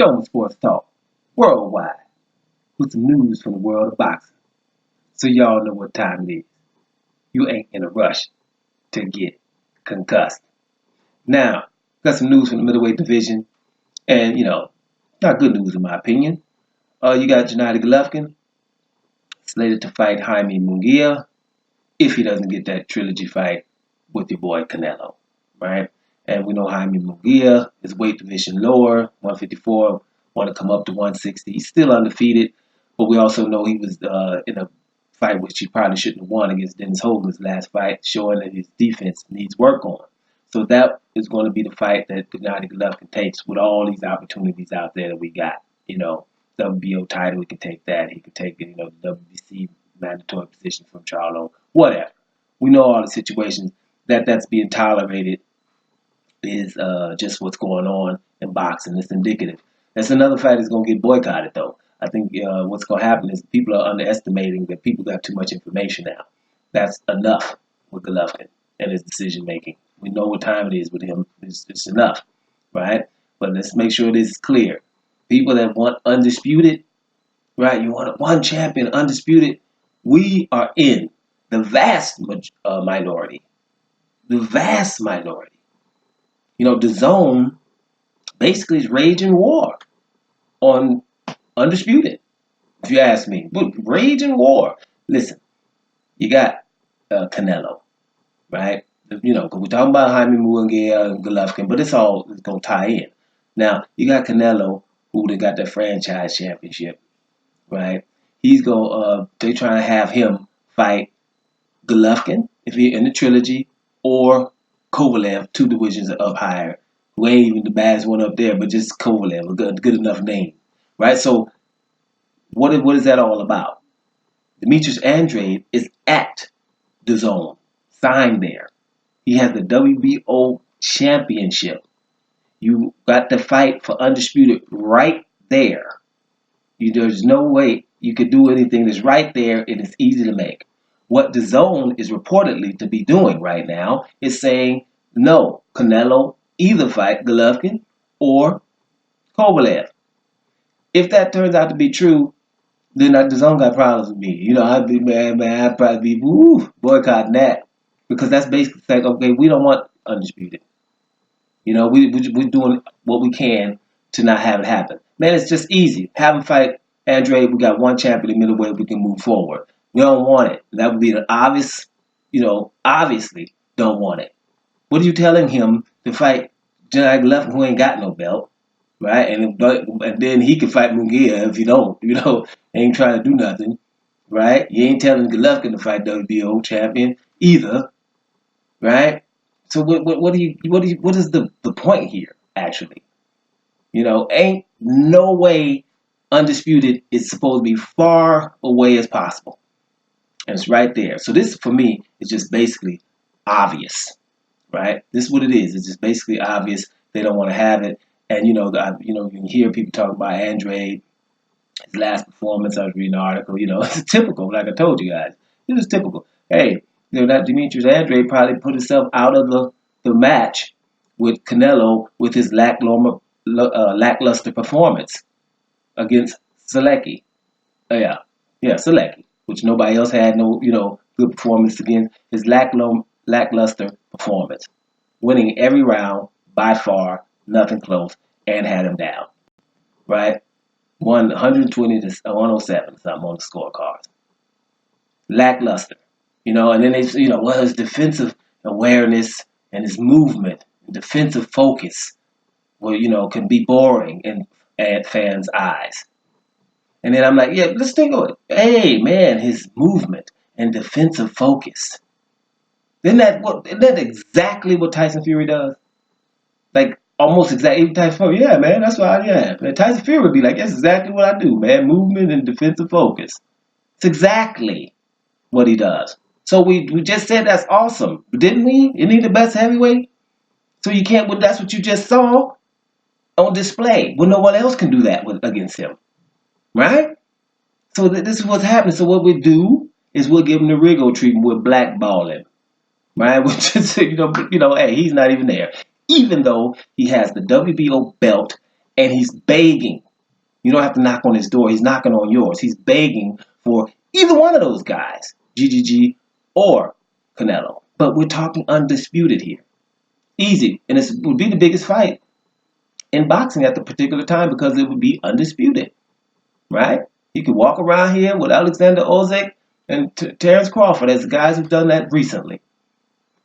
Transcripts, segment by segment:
Showman Sports Talk, worldwide, with some news from the world of boxing. So y'all know what time it is. You ain't in a rush to get concussed. Now, got some news from the middleweight division, and not good news in my opinion. You got Gennady Golovkin slated to fight Jaime Munguia if he doesn't get that trilogy fight with your boy Canelo, right? And we know Jaime Munguia, his weight division lower, 154, want to come up to 160. He's still undefeated, but we also know he was in a fight which he probably shouldn't have won against Dennis Hogan's last fight, showing that his defense needs work on. So that is going to be the fight that Gennady Golovkin takes with all these opportunities out there that we got. WBO title, he could take that. He could take, the WBC mandatory position from Charlo, whatever. We know all the situations that's being tolerated is just what's going on in boxing. It's indicative. That's another fight that's going to get boycotted, though. I think what's going to happen is people are underestimating that people got too much information now. That's enough with Golovkin and his decision making. We know what time it is with him. It's enough, right? But let's make sure this is clear. People that want undisputed, right? You want one champion, undisputed. We are in the vast minority. The vast minority. Dazn basically is raging war on undisputed, if you ask me. Raging war. Listen, you got Canelo, right? Because we're talking about Jaime Munguia and Golovkin, but it's going to tie in. Now, you got Canelo, who they got the franchise championship, right? They trying to have him fight Golovkin, if he in the trilogy, or Kovalev, 2 divisions up higher, who ain't even the baddest one up there, but just Kovalev, a good enough name, right? So what is that all about? Demetrius Andrade is at Dazn, signed there. He has the WBO championship. You got the fight for undisputed right there. There's no way you could do anything that's right there, and it's easy to make. What Dazn is reportedly to be doing right now is saying, no, Canelo either fight Golovkin or Kovalev. If that turns out to be true, then Dazn got problems with me. I'd be mad, man. I'd probably be boycotting that, because that's basically saying, okay, we don't want undisputed. We're doing what we can to not have it happen. Man, it's just easy. Have him fight Andre. We got one champion in middleweight. We can move forward. We don't want it. That would be an obvious, obviously don't want it. What are you telling him to fight Gennady Golovkin, who ain't got no belt, right? And then he can fight Munguia if you don't, ain't trying to do nothing, right? You ain't telling Golovkin to fight WBO champion either, right? So what is the point here, actually? Ain't no way undisputed is supposed to be far away as possible. And it's right there. So this, for me, is just basically obvious, right? This is what it is. It's just basically obvious. They don't want to have it. And, you can hear people talking about Andre, his last performance. I was reading an article. It's typical, like I told you guys. This is typical. Hey, that Demetrius Andre probably put himself out of the match with Canelo with his lackluster performance against Selecki. Selecki, which nobody else had no, good performance against. His lackluster performance, winning every round by far, nothing close, and had him down, right? Won 120 to 107, something on the scorecards. Lackluster, and then they, his defensive awareness and his movement, defensive focus, can be boring in fans' eyes. And then I'm like, yeah, let's think of it. Hey, man, his movement and defensive focus. Isn't that exactly what Tyson Fury does? Like, almost exactly Tyson Fury. Yeah, man, that's what Tyson Fury would be like, that's exactly what I do, man. Movement and defensive focus. It's exactly what he does. So we just said that's awesome, didn't we? Isn't he the best heavyweight? So you can't, that's what you just saw on display. Well, no one else can do that against him. Right? So this is what's happening. So what we do is we'll give him the Rigo treatment. We'll blackball him. Right? Which is, hey, he's not even there. Even though he has the WBO belt And he's begging. You don't have to knock on his door. He's knocking on yours. He's begging for either one of those guys, GGG or Canelo. But we're talking undisputed here. Easy. And it would be the biggest fight in boxing at the particular time because it would be undisputed, right? You could walk around here with Alexander Usyk and Terence Crawford as the guys who've done that recently.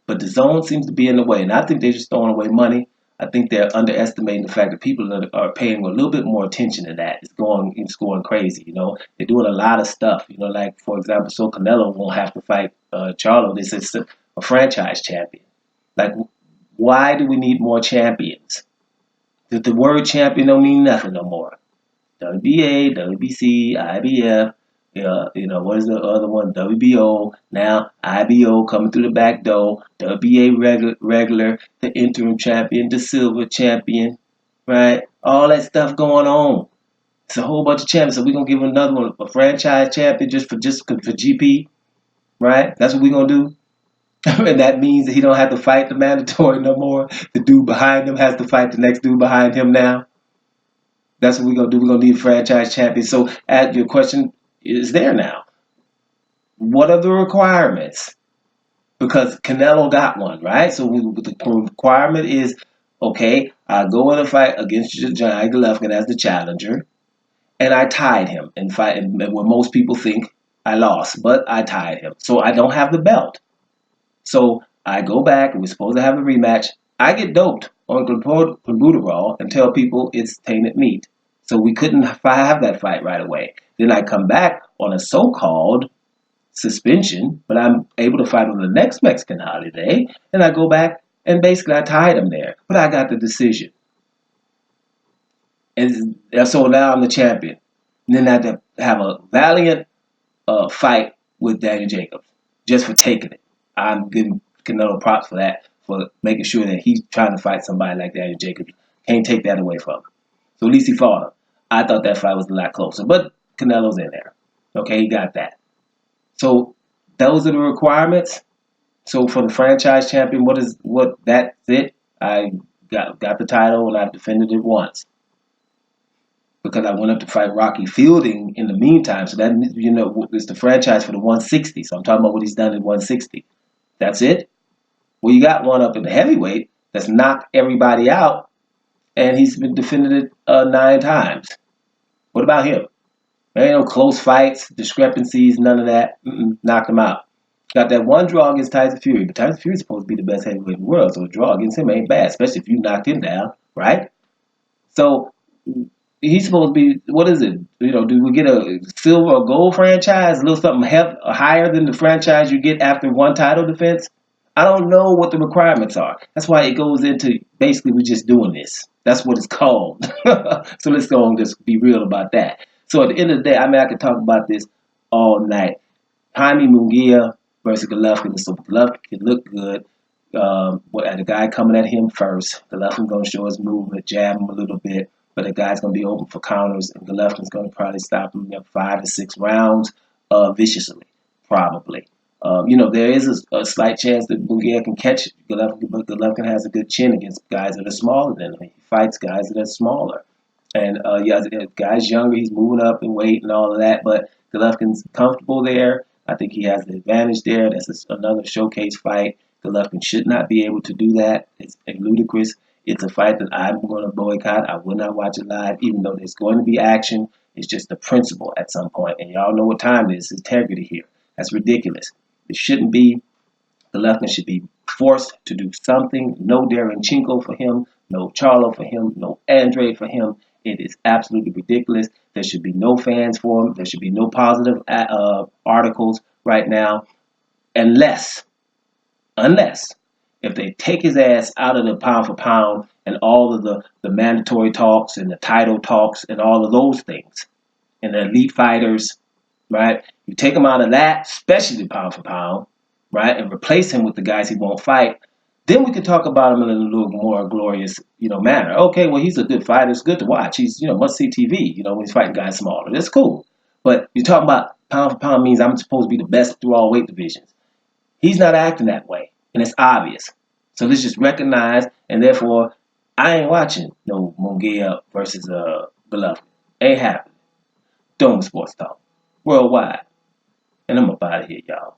But the zone seems to be in the way, and I think they're just throwing away money. I think they're underestimating the fact that people are paying a little bit more attention to that. It's going crazy, you know. They're doing a lot of stuff, you know. Like for example, so Canelo won't have to fight Charlo. This is a franchise champion. Like, why do we need more champions? The word champion don't mean nothing no more. WBA, WBC, IBF. You know, what is the other one? WBO. Now IBO coming through the back door. WBA regular, the interim champion, the silver champion, right? All that stuff going on. It's a whole bunch of champions. So we're gonna give another one a franchise champion just for GP, right? That's what we're gonna do. And that means that he don't have to fight the mandatory no more. The dude behind him has to fight the next dude behind him now. That's what we're going to do. We're going to need a franchise champion. So your question is there now. What are the requirements? Because Canelo got one, right? So the requirement is, okay, I go in a fight against Johnny Golovkin as the challenger, and I tied him in fight, and where most people think I lost, but I tied him. So I don't have the belt. So I go back, and we're supposed to have a rematch. I get doped on clenbuterol and tell people it's tainted meat. So we couldn't have that fight right away. Then I come back on a so-called suspension, but I'm able to fight on the next Mexican holiday, and I go back and basically I tied him there. But I got the decision. And so now I'm the champion. And then I have to have a valiant fight with Daniel Jacobs just for taking it. I'm giving Canelo props for that, for making sure that he's trying to fight somebody like Daniel Jacobs. Can't take that away from him. So at least he fought him. I thought that fight was a lot closer, but Canelo's in there. Okay, he got that. So those are the requirements. So for the franchise champion, that's it. I got the title and I defended it once because I went up to fight Rocky Fielding in the meantime. So that, you know, it's the franchise for the 160. So I'm talking about what he's done in 160. That's it. Well, you got one up in the heavyweight that's knocked everybody out, and he's been defended it 9 times. What about him? There ain't no close fights, discrepancies, none of that. Knocked him out. Got that one draw against Tyson Fury, but Tyson Fury's supposed to be the best heavyweight in the world, so a draw against him ain't bad, especially if you knocked him down, right? So he's supposed to be, what is it? You know, do we get a silver or gold franchise, a little something higher than the franchise you get after one title defense? I don't know what the requirements are. That's why it goes into basically we're just doing this. That's what it's called. So let's go and just be real about that. So at the end of the day, I mean, I could talk about this all night. Jaime Munguia versus Golovkin. So Golovkin can look good. The guy coming at him first. Golovkin's going to show his movement, jab him a little bit, but the guy's going to be open for counters, and Golovkin's going to probably stop him 5 to 6 rounds viciously, probably. You know, there is a slight chance that Munguia can catch Golovkin, but Golovkin has a good chin against guys that are smaller than him. He fights guys that are smaller. And yeah, the guy's younger, he's moving up in weight and all of that, but Golovkin's comfortable there. I think he has the advantage there. That's another showcase fight. Golovkin should not be able to do that. It's ludicrous. It's a fight that I'm going to boycott. I will not watch it live, even though there's going to be action. It's just the principle at some point. And y'all know what time it is. Integrity here. That's ridiculous. It shouldn't be. Golovkin should be forced to do something. No Derenchenko for him. No Charlo for him. No Andre for him. It is absolutely ridiculous. There should be no fans for him. There should be no positive articles right now, unless if they take his ass out of the pound for pound and all of the mandatory talks and the title talks and all of those things and the elite fighters, right? You take him out of that, especially the pound for pound, right, and replace him with the guys he won't fight. Then we could talk about him in a little more glorious, manner. Okay, well, he's a good fighter. It's good to watch. He's, must-see TV, when he's fighting guys smaller. That's cool. But you're talking about pound for pound means I'm supposed to be the best through all weight divisions. He's not acting that way, and it's obvious. So let's just recognize, and therefore, I ain't watching no Munguia versus Golovkin. Ain't happening. Dome Sports Talk. Worldwide. And I'm up out of here, y'all.